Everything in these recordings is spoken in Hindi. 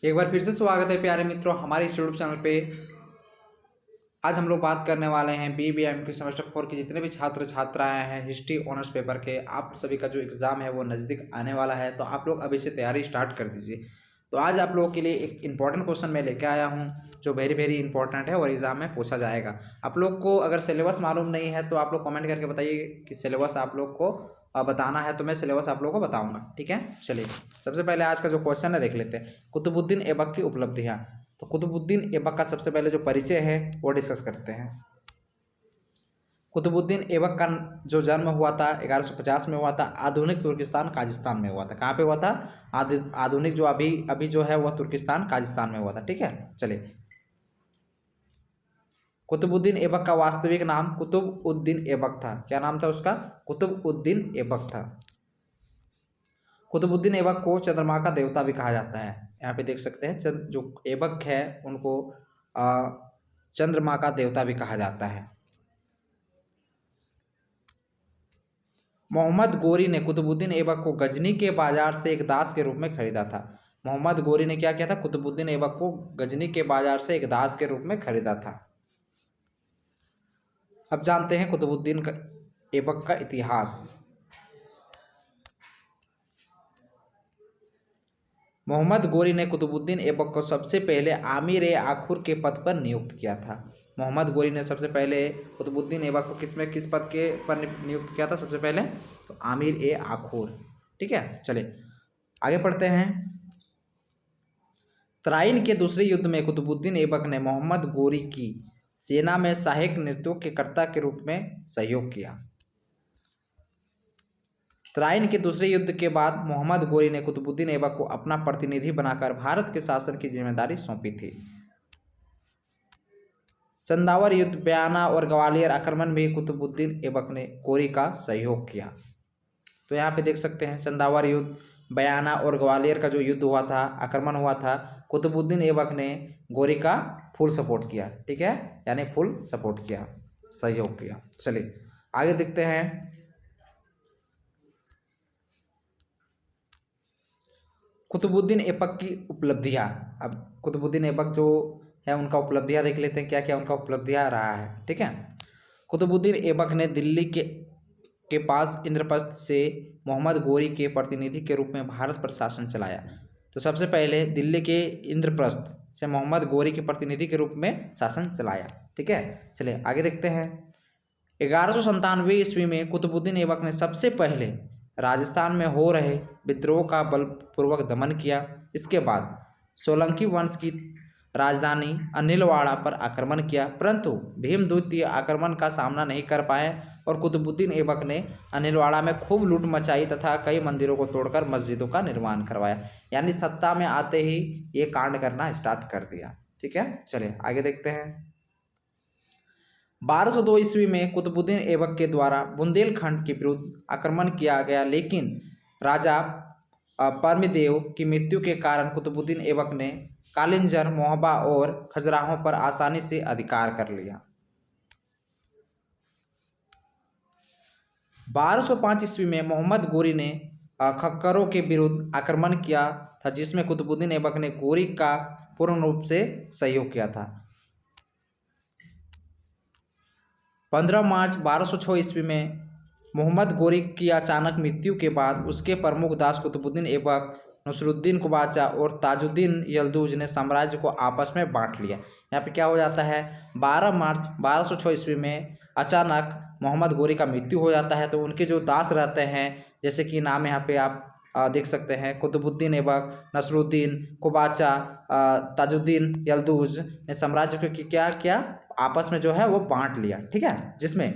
एक बार फिर से स्वागत है प्यारे मित्रों हमारे इस यूट्यूब चैनल पे। आज हम लोग बात करने वाले हैं BBM के सेमेस्टर 4 के जितने भी छात्र छात्राएं हैं हिस्ट्री ऑनर्स पेपर के, आप सभी का जो एग्ज़ाम है वो नज़दीक आने वाला है, तो आप लोग अभी से तैयारी स्टार्ट कर दीजिए। तो आज आप लोगों के लिए एक इम्पॉर्टेंट क्वेश्चन मैं लेके आया हूँ जो वेरी इंपॉर्टेंट है और एग्ज़ाम में पूछा जाएगा। आप लोग को अगर सिलेबस मालूम नहीं है तो आप लोग कमेंट करके बताइए कि सिलेबस आप लोग को बताना है, तो मैं सिलेबस आप लोगों को बताऊंगा। ठीक है, चलिए सबसे पहले आज का जो क्वेश्चन है देख लेते हैं। कुतुबुद्दीन ऐबक की उपलब्धियाँ। तो कुतुबुद्दीन ऐबक का सबसे पहले जो परिचय है वो डिस्कस करते हैं। कुतुबुद्दीन ऐबक का जो जन्म हुआ था 1150 में हुआ था। आधुनिक तुर्किस्तान काजिस्तान में हुआ था। कहाँ पे हुआ था? आधुनिक जो अभी अभी जो है वह तुर्किस्तान काजिस्तान में हुआ था। ठीक है, चलिए। कुतुबुद्दीन ऐबक का वास्तविक नाम कुतुब उद्दीन ऐबक था। क्या नाम था उसका? कुतुब उद्दीन ऐबक था। कुतुबुद्दीन ऐबक को चंद्रमा का देवता भी कहा जाता है। यहाँ पे देख सकते हैं जो ऐबक है उनको चंद्रमा का देवता भी कहा जाता है। मोहम्मद गोरी ने कुतुबुद्दीन ऐबक को गजनी के बाजार से एक दास के रूप में खरीदा था। मोहम्मद गोरी ने क्या किया था? कुतुबुद्दीन ऐबक को गजनी के बाजार से एक दास के रूप में खरीदा था। अब जानते हैं कुतुबुद्दीन ऐबक का इतिहास। मोहम्मद गोरी ने कुतुबुद्दीन ऐबक को सबसे पहले आमिर ए आखुर के पद पर नियुक्त किया था। मोहम्मद गोरी ने सबसे पहले कुतुबुद्दीन ऐबक को किस पद के पर नियुक्त किया था? सबसे पहले तो आमिर ए आखुर। ठीक है, चलिए आगे पढ़ते हैं। तराइन के दूसरे युद्ध में कुतुबुद्दीन ऐबक ने मोहम्मद गोरी की सेना में सहायक नेतृत्व के कर्ता के रूप में सहयोग किया। तराइन के दूसरे युद्ध के बाद मोहम्मद गोरी ने कुतुबुद्दीन ऐबक को अपना प्रतिनिधि बनाकर भारत के शासन की जिम्मेदारी सौंपी थी। चंदावर युद्ध, बयाना और ग्वालियर आक्रमण में कुतुबुद्दीन ऐबक ने गोरी का सहयोग किया। तो यहाँ पे देख सकते हैं चंदावर युद्ध, बयाना और ग्वालियर का जो युद्ध हुआ था, आक्रमण हुआ था, कुतुबुद्दीन ऐबक ने गोरी का फुल सपोर्ट किया। ठीक है, यानी फुल सपोर्ट किया, सहयोग किया। चलिए आगे देखते हैं। कुतुबुद्दीन ऐबक की उपलब्धियाँ। अब कुतुबुद्दीन ऐबक जो है उनका उपलब्धियाँ देख लेते हैं, क्या क्या उनका उपलब्धियाँ रहा है। ठीक है, कुतुबुद्दीन ऐबक ने दिल्ली के पास इंद्रप्रस्थ से मोहम्मद गोरी के प्रतिनिधि के रूप में भारत पर शासन चलाया। तो सबसे पहले दिल्ली के इंद्रप्रस्थ से मोहम्मद गोरी के प्रतिनिधि के रूप में शासन चलाया। ठीक है, चलिए आगे देखते हैं। 1197 ईस्वी में कुतुबुद्दीन ऐबक ने सबसे पहले राजस्थान में हो रहे विद्रोह का बलपूर्वक दमन किया। इसके बाद सोलंकी वंश की राजधानी अनिलवाड़ा पर आक्रमण किया, परंतु भीम द्वितीय आक्रमण का सामना नहीं कर पाए और कुतुबुद्दीन ऐबक ने अनिलवाड़ा में खूब लूट मचाई तथा कई मंदिरों को तोड़कर मस्जिदों का निर्माण करवाया। यानी सत्ता में आते ही ये कांड करना स्टार्ट कर दिया। ठीक है, चलिए आगे देखते हैं। 1202 ईस्वी में कुतुबुद्दीन ऐबक के द्वारा बुंदेलखंड के विरुद्ध आक्रमण किया गया, लेकिन राजा परमदेव की मृत्यु के कारण कुतुबुद्दीन ऐबक ने कालिंजर, मोहबा और खजुराहो पर आसानी से अधिकार कर लिया। 1205 ईस्वी में मोहम्मद गोरी ने खक्करों के विरुद्ध आक्रमण किया था, जिसमें कुतुबुद्दीन ऐबक ने गोरी का पूर्ण रूप से सहयोग किया था। 15 मार्च 1206 ईस्वी में मोहम्मद गोरी की अचानक मृत्यु के बाद उसके प्रमुख दास कुतुबुद्दीन ऐबक, नसरुद्दीन कुबाचा और ताजुद्दीन यल्दुज ने साम्राज्य को आपस में बांट लिया। यहाँ पे क्या हो जाता है? 12 मार्च 1206 ईस्वी में अचानक मोहम्मद गोरी का मृत्यु हो जाता है, तो उनके जो दास रहते हैं, जैसे कि नाम यहाँ पे आप देख सकते हैं, कुतुबुद्दीन ऐबक, नसरुद्दीन कुबाचा, ताजुद्दीन यल्दुज ने साम्राज्य को क्या किया? आपस में जो है वो बांट लिया। ठीक है, जिसमें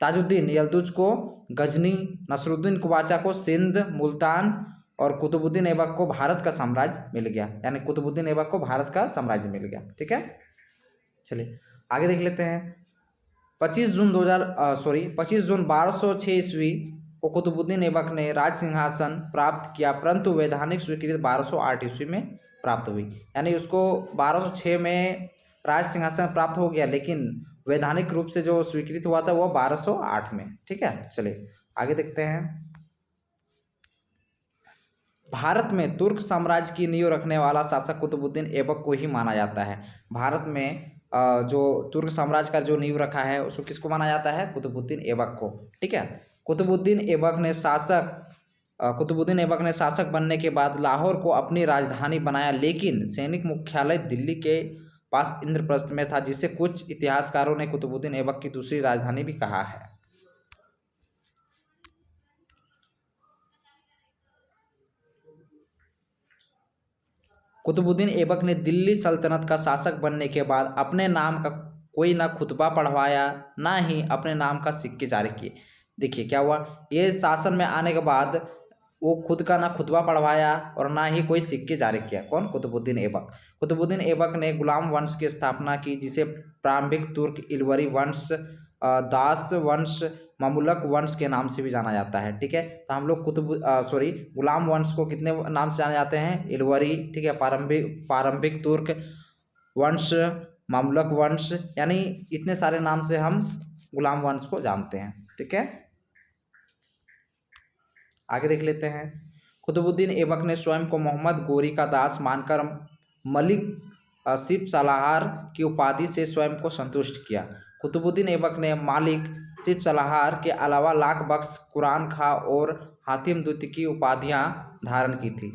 ताजुद्दीन यल्दुज को गजनी, नसरुद्दीन कुबाचा को सिंध, मुल्तान और कुतुबुद्दीन ऐबक को भारत का साम्राज्य मिल गया। यानी कुतुबुद्दीन ऐबक को भारत का साम्राज्य मिल गया। ठीक है, चलिए आगे देख लेते हैं। 25 जून 1206 ईस्वी को कुतुबुद्दीन ऐबक ने राज सिंहासन प्राप्त किया, परंतु वैधानिक स्वीकृति 1208 ईस्वी में प्राप्त हुई। यानी उसको 1206 में राज सिंहासन प्राप्त हो गया, लेकिन वैधानिक रूप से जो स्वीकृत हुआ था वो 1208 में। ठीक है, चलिए आगे देखते हैं। भारत में तुर्क साम्राज्य की नींव रखने वाला शासक कुतुबुद्दीन ऐबक को ही माना जाता है। भारत में जो तुर्क साम्राज्य का जो नींव रखा है उसको किसको माना जाता है? कुतुबुद्दीन ऐबक को। ठीक है। कुतुबुद्दीन ऐबक ने शासक बनने के बाद लाहौर को अपनी राजधानी बनाया, लेकिन सैनिक मुख्यालय दिल्ली के पास इंद्रप्रस्थ में था, जिसे कुछ इतिहासकारों ने कुतुबुद्दीन ऐबक की दूसरी राजधानी भी कहा है। कुतुबुद्दीन ऐबक ने दिल्ली सल्तनत का शासक बनने के बाद अपने नाम का कोई ना खुतबा पढ़वाया, ना ही अपने नाम का सिक्के जारी किए। देखिए क्या हुआ, ये शासन में आने के बाद वो खुद का ना खुतबा पढ़वाया और ना ही कोई सिक्के जारी किया। कौन? कुतुबुद्दीन ऐबक। कुतुबुद्दीन ऐबक ने गुलाम वंश की स्थापना की, जिसे प्रारंभिक तुर्क इलवरी वंश, दास वंश, ममुलक वंश के नाम से भी जाना जाता है। ठीक है। तो हम लोग गुलाम वंश को कितने नाम से जाने जाते हैं? इलवरी। ठीक है। प्रारंभिक तुर्क वंश, ममुलक वंश, यानी इतने सारे नाम से हम गुलाम वंश को जानते हैं। ठीक है। आगे देख लेते हैं। कुतुबुद्दीन ऐबक ने स्वयं को मोहम्मद गोरी का दास मानकर मलिक सिप सलाहार की उपाधि से स्वयं को संतुष्ट किया। कुतुबुद्दीन ऐबक ने मालिक सिप सलाहार के अलावा लाख बख्श, कुरान खां और हातिम द्वितीय की उपाधियां धारण की थी।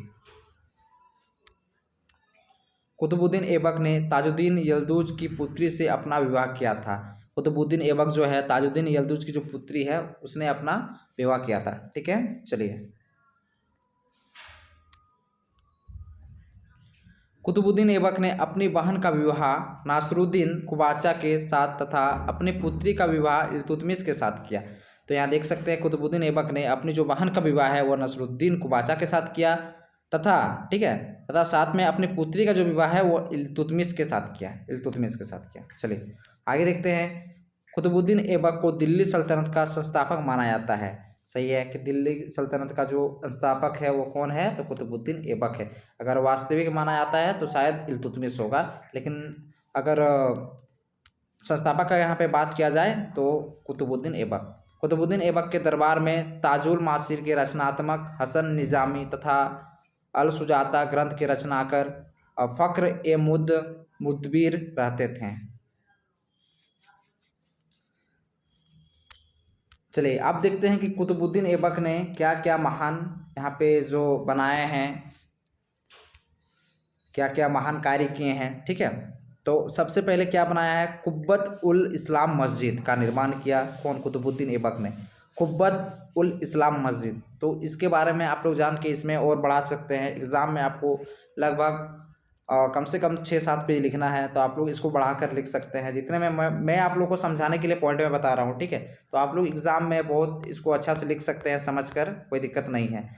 कुतुबुद्दीन ऐबक ने ताजुद्दीन यल्दुज की पुत्री से अपना विवाह किया था। कुतुबुद्दीन ऐबक जो है ताजुद्दीन यल्दुज की जो पुत्री है उसने अपना विवाह किया था। ठीक है। चलिए, कुतुबुद्दीन ऐबक ने अपनी बहन का विवाह नासरुद्दीन कुबाचा के साथ तथा अपनी पुत्री का विवाह इल्तुतमिश के साथ किया। तो यहाँ देख सकते हैं कुतुबुद्दीन ऐबक ने अपनी जो बहन का विवाह है वो नसरुद्दीन कुबाचा के साथ किया तथा ठीक है तथा साथ में अपनी पुत्री का जो विवाह है वो इल्तुतमिश के साथ किया। चलिए आगे देखते हैं। कुतुबुद्दीन ऐबक को दिल्ली सल्तनत का संस्थापक माना जाता है। सही है कि दिल्ली सल्तनत का जो संस्थापक है वो कौन है? तो कुतुबुद्दीन ऐबक है। अगर वास्तविक माना जाता है तो शायद इल्तुतमिश होगा, लेकिन अगर संस्थापक का यहाँ पे बात किया जाए तो कुतुबुद्दीन ऐबक। कुतुबुद्दीन ऐबक के दरबार में ताजुल मासिर के रचनात्मक हसन निजामी तथा अल सुजाता ग्रंथ के रचनाकार फ़ख्र ए मुदबिर रहते थे। चलिए अब देखते हैं कि कुतुबुद्दीन ऐबक ने क्या क्या महान यहाँ पे जो बनाए हैं, क्या क्या महान कार्य किए हैं। ठीक है। तो सबसे पहले क्या बनाया है? कुब्बत उल इस्लाम मस्जिद का निर्माण किया। कौन? कुतुबुद्दीन ऐबक ने। कुब्बत उल इस्लाम मस्जिद, तो इसके बारे में आप लोग जान के इसमें और बढ़ा सकते हैं। एग्ज़ाम में आपको लगभग कम से कम 6-7 पेज लिखना है, तो आप लोग इसको बढ़ा कर लिख सकते हैं। जितने में मैं आप लोग को समझाने के लिए पॉइंट में बता रहा हूँ। ठीक है। तो आप लोग एग्ज़ाम में बहुत इसको अच्छा से लिख सकते हैं, समझकर, कोई दिक्कत नहीं है।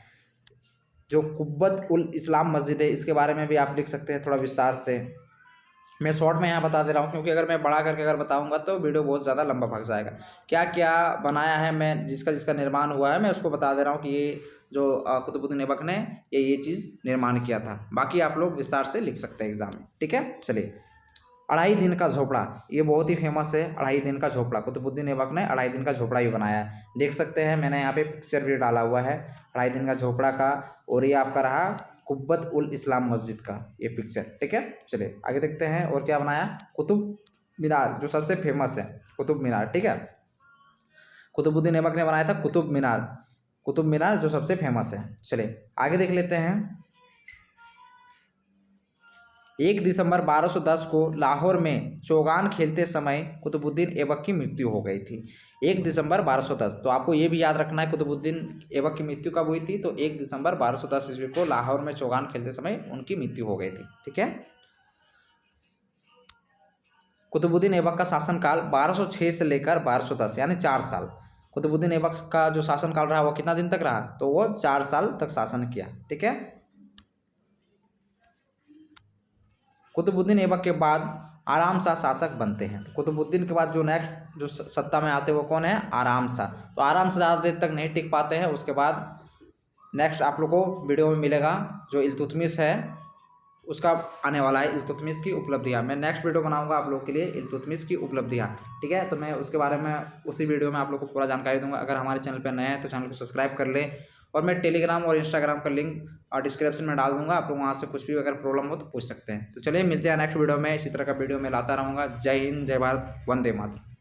जो कुब्बत उल इस्लाम मस्जिद है इसके बारे में भी आप लिख सकते हैं थोड़ा विस्तार से। मैं शॉर्ट में यहाँ बता दे रहा हूँ, क्योंकि अगर मैं बड़ा करके अगर बताऊँगा तो वीडियो बहुत ज़्यादा लंबा भाग जाएगा। क्या क्या बनाया है, मैं जिसका निर्माण हुआ है मैं उसको बता दे रहा हूँ कि ये जो कुतुबुद्दीन ऐबक ने ये चीज़ निर्माण किया था। बाकी आप लोग विस्तार से लिख सकते हैं एग्जाम में। ठीक है। चलिए, अढ़ाई दिन का झोपड़ा, ये बहुत ही फेमस है। अढ़ाई दिन का झोपड़ा, कुतुबुद्दीन ऐबक ने अढ़ाई दिन का झोपड़ा भी बनाया है। देख सकते हैं, मैंने यहाँ पे पिक्चर भी डाला हुआ है अढ़ाई दिन का झोपड़ा का। और ये आपका रहा कुब्बत उल इस्लाम मस्जिद का ये पिक्चर। ठीक है। चलिए आगे देखते हैं और क्या बनाया। कुतुब मीनार, जो सबसे फेमस है कुतुब मीनार। ठीक है। कुतुबुद्दीन ऐबक ने बनाया था कुतुब मीनार जो सबसे फेमस है। चलिए आगे देख लेते हैं। 1 दिसंबर 1210 को लाहौर में चौगान खेलते समय कुतुबुद्दीन ऐबक की मृत्यु हो गई थी। 1 दिसंबर 1210, तो आपको ये भी याद रखना है कुतुबुद्दीन ऐबक की मृत्यु कब हुई थी। तो 1 दिसंबर 1210 ईस्वी को लाहौर में चौगान खेलते समय उनकी मृत्यु हो गई थी। ठीक है। कुतुबुद्दीन ऐबक का शासनकाल 1206 से लेकर 1210 यानी 4 साल। कुतुबुद्दीन ऐबक का जो शासनकाल रहा वो कितना दिन तक रहा? तो वो 4 साल तक शासन किया। ठीक है। कुतुबुद्दीन ऐबक के बाद आराम शाह शासक बनते हैं। तो कुतुबुद्दीन के बाद जो नेक्स्ट जो सत्ता में आते हैं वो कौन है? आराम शाह। तो आराम शाह ज़्यादा देर तक नहीं टिक पाते हैं। उसके बाद नेक्स्ट आप लोग को वीडियो में मिलेगा जो इल्तुतमिश है उसका आने वाला है, इल्तुतमिश की उपलब्धियाँ। मैं नेक्स्ट वीडियो बनाऊंगा आप लोग के लिए इल्तुतमिश की उपलब्धियाँ। ठीक है। तो मैं उसके बारे में उसी वीडियो में आप लोग को पूरा जानकारी दूंगा। अगर हमारे चैनल पर नए हैं तो चैनल को सब्सक्राइब कर ले और मैं टेलीग्राम और इंस्टाग्राम का लिंक डिस्क्रिप्शन में डाल दूंगा, आप लोग वहाँ से कुछ भी अगर प्रॉब्लम हो तो पूछ सकते हैं। तो चलिए मिलते हैं नेक्स्ट वीडियो में, इसी तरह का वीडियो मैं लाता रहूँगा। जय हिंद, जय भारत, वंदे मातरम।